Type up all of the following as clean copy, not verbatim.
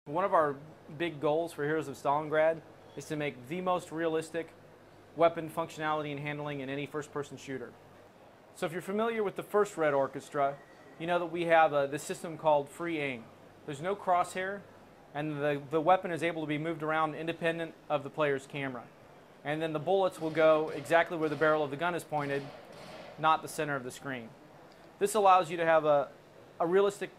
One of our big goals for Heroes of Stalingrad is to make the most realistic weapon functionality and handling in any first-person shooter. So if you're familiar with the first Red Orchestra, you know that we have this system called free aim. There's no crosshair, and the weapon is able to be moved around independent of the player's camera. And then the bullets will go exactly where the barrel of the gun is pointed, not the center of the screen. This allows you to have a realistic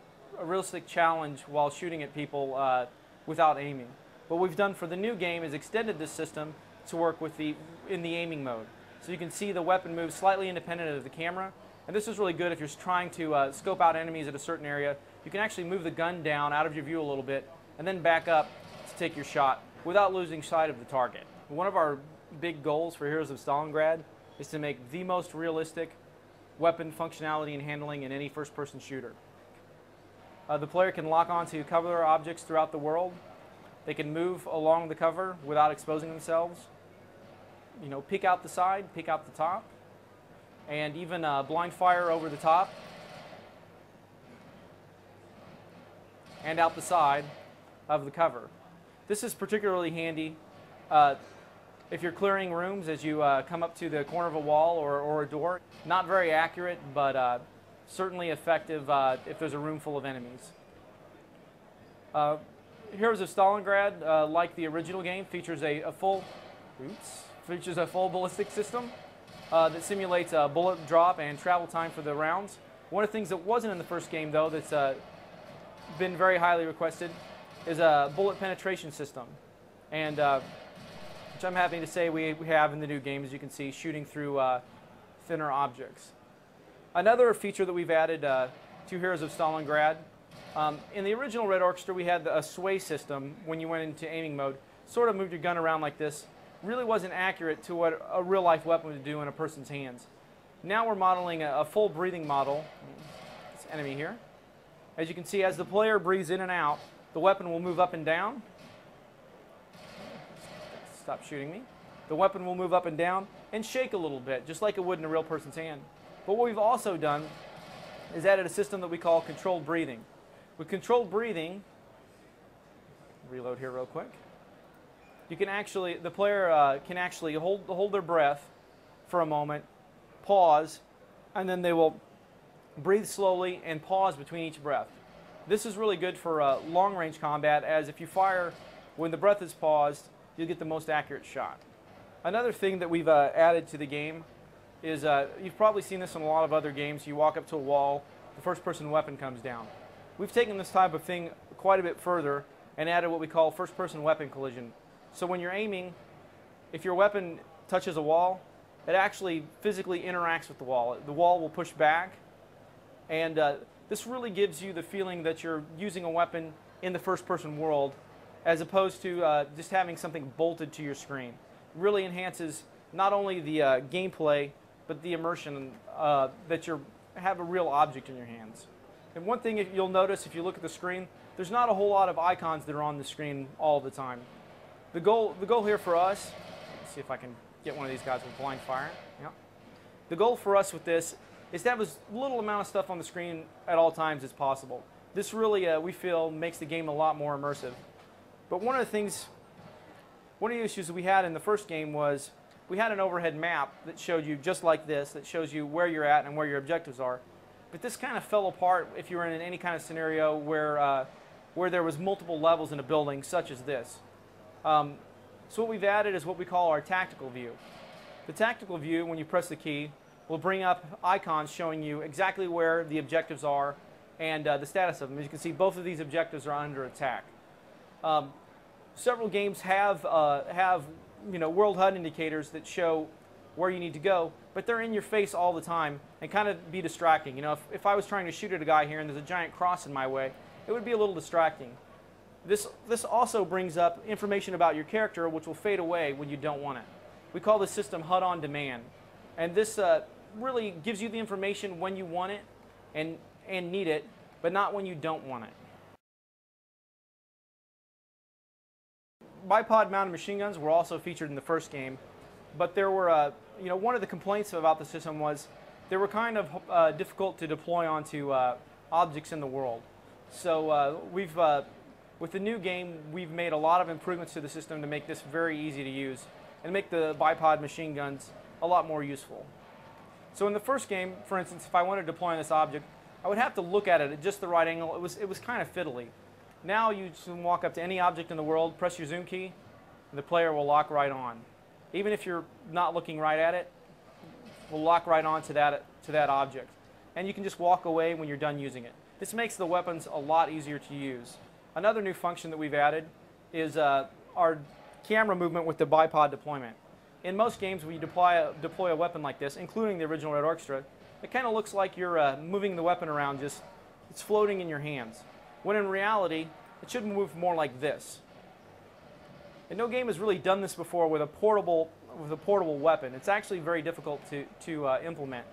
challenge while shooting at people without aiming. What we've done for the new game is extended this system to work with in the aiming mode. So you can see the weapon move slightly independent of the camera, and this is really good if you're trying to scope out enemies at a certain area. You can actually move the gun down out of your view a little bit and then back up to take your shot without losing sight of the target. One of our big goals for Heroes of Stalingrad is to make the most realistic weapon functionality and handling in any first-person shooter. The player can lock onto cover objects throughout the world. They can move along the cover without exposing themselves. You know, peek out the side, peek out the top, and even blind fire over the top and out the side of the cover. This is particularly handy if you're clearing rooms as you come up to the corner of a wall or a door. Not very accurate, but certainly effective if there's a room full of enemies. Heroes of Stalingrad, like the original game, features a full ballistic system that simulates bullet drop and travel time for the rounds. One of the things that wasn't in the first game, though, that's been very highly requested is a bullet penetration system, and which I'm happy to say we have in the new game, as you can see, shooting through thinner objects. Another feature that we've added to Heroes of Stalingrad, in the original Red Orchestra we had a sway system when you went into aiming mode. Sort of moved your gun around like this. Really wasn't accurate to what a real-life weapon would do in a person's hands. Now we're modeling a full breathing model. This enemy here. As you can see, as the player breathes in and out, the weapon will move up and down. Stop shooting me. The weapon will move up and down and shake a little bit, just like it would in a real person's hand. But what we've also done is added a system that we call controlled breathing. With controlled breathing, reload here real quick. You can actually, the player can actually hold their breath for a moment, pause, and then they will breathe slowly and pause between each breath. This is really good for long-range combat, as if you fire when the breath is paused, you'll get the most accurate shot. Another thing that we've added to the game is, you've probably seen this in a lot of other games. You walk up to a wall, the first-person weapon comes down. We've taken this type of thing quite a bit further and added what we call first-person weapon collision. So when you're aiming, if your weapon touches a wall, it actually physically interacts with the wall. The wall will push back, and this really gives you the feeling that you're using a weapon in the first-person world, as opposed to just having something bolted to your screen. It really enhances not only the gameplay, but the immersion that you have a real object in your hands. And one thing you'll notice if you look at the screen, there's not a whole lot of icons that are on the screen all the time. The goal here for us, let's see if I can get one of these guys with blind fire. Yep. The goal for us with this is to have as little amount of stuff on the screen at all times as possible. This really, we feel, makes the game a lot more immersive. But one of the issues that we had in the first game was we had an overhead map that showed you just like this, that shows you where you're at and where your objectives are. But this kind of fell apart if you were in any kind of scenario where there was multiple levels in a building, such as this. So what we've added is what we call our tactical view. The tactical view, when you press the key, will bring up icons showing you exactly where the objectives are and the status of them. As you can see, both of these objectives are under attack. Several games have World HUD indicators that show where you need to go, but they're in your face all the time and kind of be distracting. You know, if I was trying to shoot at a guy here and there's a giant cross in my way, it would be a little distracting. This also brings up information about your character, which will fade away when you don't want it. We call this system HUD on demand, and this really gives you the information when you want it and need it, but not when you don't want it. Bipod-mounted machine guns were also featured in the first game, but there were, one of the complaints about the system was they were kind of difficult to deploy onto objects in the world. So we've With the new game, we've made a lot of improvements to the system to make this very easy to use and make the bipod machine guns a lot more useful. So in the first game, for instance, if I wanted to deploy on this object, I would have to look at it at just the right angle. It was kind of fiddly. Now you just walk up to any object in the world, press your zoom key, and the player will lock right on. Even if you're not looking right at it, it will lock right on to that object. And you can just walk away when you're done using it. This makes the weapons a lot easier to use. Another new function that we've added is our camera movement with the bipod deployment. In most games, when you deploy a weapon like this, including the original Red Orchestra, it kind of looks like you're moving the weapon around, it's floating in your hands. When in reality, it should move more like this. And no game has really done this before with a portable weapon. It's actually very difficult to implement.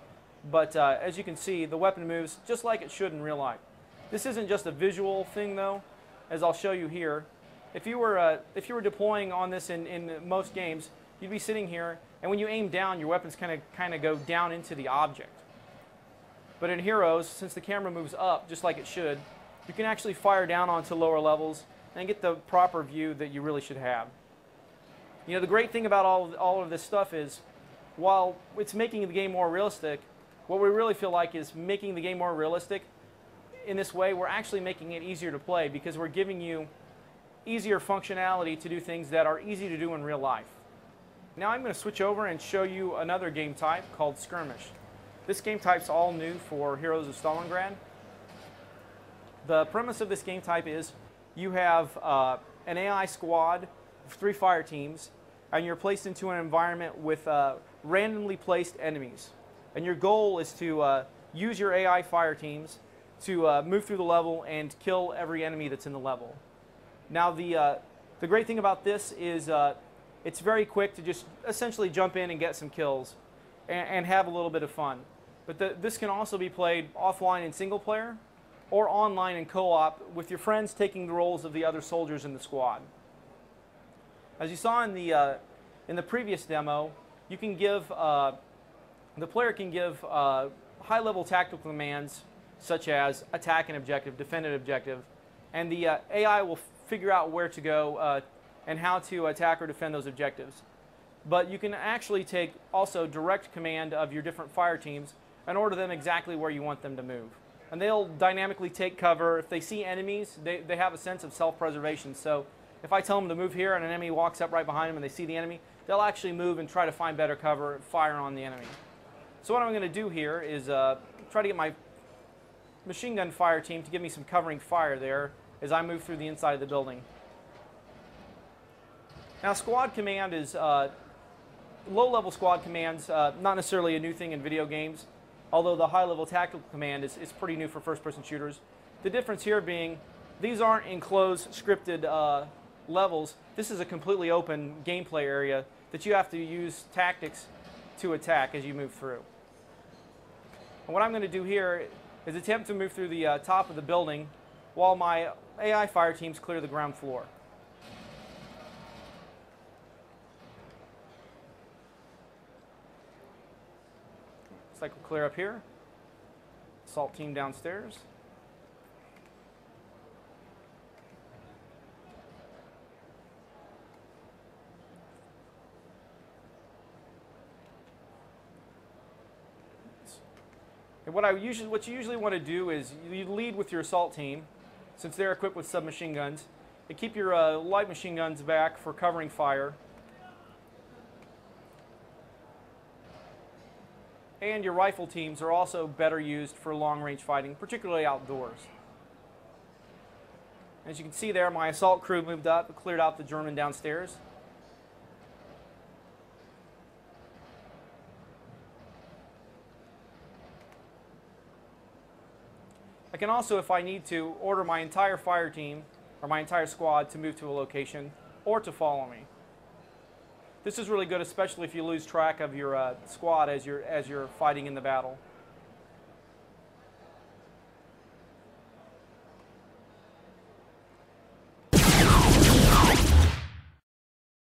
But as you can see, the weapon moves just like it should in real life. This isn't just a visual thing, though, as I'll show you here. If you were deploying on this in most games, you'd be sitting here, and when you aim down, your weapons kind of go down into the object. But in Heroes, since the camera moves up just like it should, you can actually fire down onto lower levels and get the proper view that you really should have. You know, the great thing about all of this stuff is, while it's making the game more realistic, what we really feel like is making the game more realistic. In this way, we're actually making it easier to play because we're giving you easier functionality to do things that are easy to do in real life. Now I'm going to switch over and show you another game type called Skirmish. This game type's all new for Heroes of Stalingrad. The premise of this game type is you have an AI squad of 3 fire teams, and you're placed into an environment with randomly placed enemies. And your goal is to use your AI fire teams to move through the level and kill every enemy that's in the level. Now the great thing about this is it's very quick to just essentially jump in and get some kills and have a little bit of fun. But this can also be played offline in single player or online in co-op with your friends taking the roles of the other soldiers in the squad. As you saw in the previous demo, you can give the player can give high-level tactical commands such as attack an objective, defend an objective, and the AI will figure out where to go and how to attack or defend those objectives. But you can actually take also direct command of your different fire teams and order them exactly where you want them to move. And they'll dynamically take cover. If they see enemies, they have a sense of self-preservation. So if I tell them to move here and an enemy walks up right behind them and they see the enemy, they'll actually move and try to find better cover and fire on the enemy. So what I'm going to do here is try to get my machine gun fire team to give me some covering fire there as I move through the inside of the building. Now squad command is, low-level squad commands, not necessarily a new thing in video games, although the high-level tactical command is pretty new for first-person shooters. The difference here being these aren't enclosed scripted levels. This is a completely open gameplay area that you have to use tactics to attack as you move through. And what I'm going to do here is attempt to move through the top of the building while my AI fire teams clear the ground floor. Looks like we'll clear up here. Assault team downstairs. And what you usually want to do is you lead with your assault team, since they're equipped with submachine guns, and keep your light machine guns back for covering fire. And your rifle teams are also better used for long-range fighting, particularly outdoors. As you can see there, my assault crew moved up and cleared out the German downstairs. I can also, if I need to, order my entire fire team or my entire squad to move to a location or to follow me. This is really good, especially if you lose track of your squad as you're fighting in the battle.